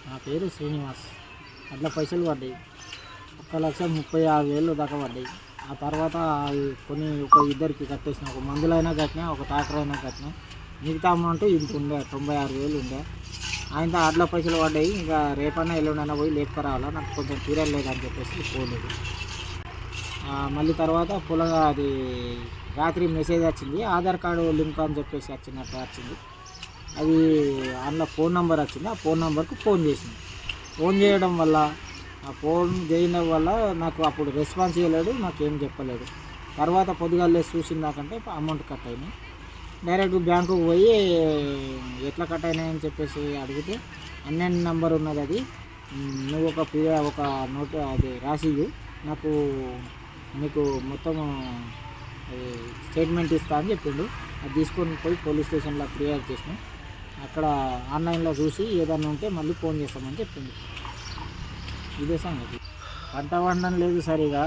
నా పేరు శ్రీనివాస్. అట్లా పైసలు పడ్డాయి, 1,36,000 దాకా పడ్డాయి. ఆ తర్వాత కొన్ని ఒక ఇద్దరికి కట్టేసిన, ఒక మందులైనా కట్టినా, ఒక ట్రాక్టర్ అయినా కట్టినా. మిగతా అమౌంట్ ఇంత ఉండే 96,000 ఉండే. ఆయన అట్లా పైసలు పడ్డాయి. ఇంకా రేపన్నా ఎల్లుండైనా పోయి లేపుకురావాలా, నాకు కొంచెం తీరలేదని చెప్పేసి పోలేదు. మళ్ళీ తర్వాత అది రాత్రి మెసేజ్ వచ్చింది, ఆధార్ కార్డు లింక్ అని చెప్పేసి వచ్చింది. అది అందులో ఫోన్ నెంబర్ వచ్చింది. ఆ ఫోన్ నెంబర్కి ఫోన్ చేసింది. ఫోన్ చేయడం వల్ల, ఆ ఫోన్ చేయడం వల్ల నాకు అప్పుడు రెస్పాన్స్ ఇవ్వలేడు, నాకేం చెప్పలేడు. తర్వాత పొద్దుగాలే చూసిన నాకంటే అమౌంట్ కట్ అయినాయి. డైరెక్ట్ బ్యాంకుకు పోయి ఎట్లా కట్ అయినాయని చెప్పేసి అడిగితే, అన్నెన్ నెంబర్ ఉన్నది, అది నువ్వు ఒక నోట్ అది రాసి నాకు నీకు మొత్తం స్టేట్మెంట్ ఇస్తా అని చెప్పిండు. అది తీసుకొని పోయి పోలీస్ స్టేషన్లో క్లియర్ చేసిన. అక్కడ ఆన్లైన్లో చూసి ఏదన్నా ఉంటే మళ్ళీ ఫోన్ చేస్తామని చెప్పింది. ఇదే సంగతి. పంట వండడం లేదు సరిగా,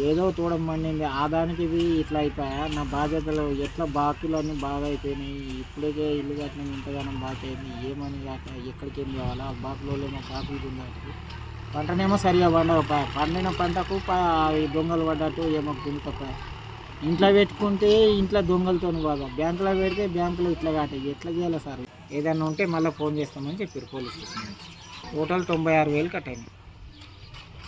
ఏదో తోడం పండింది. ఆదానికి ఇవి ఇట్లా అయిపోయా. నా బాధ్యతలు ఎట్లా బాకీలన్నీ బాగా అయిపోయినాయి. ఇప్పుడే ఇల్లు కట్టిన ఇంతగానం బాకీ అయింది. ఏమని కాక ఎక్కడికి ఏం కావాలా, బాకులో ఏమో బాకులు ఉంది. పంటనేమో సరిగా పండిన పంటకు దొంగలు పడ్డట్టు ఏమో గుంతపోయా. ఇంట్లో పెట్టుకుంటే ఇంట్లో దొంగలతో బాగా, బ్యాంకులో పెడితే బ్యాంకులో ఇట్లా కాటాయి. ఎట్లా చేయాలి సార్? ఏదన్నా ఉంటే మళ్ళీ ఫోన్ చేస్తామని చెప్పారు పోలీస్ స్టేషన్ నుంచి. టోటల్ 96,000 కట్ అయినాయి.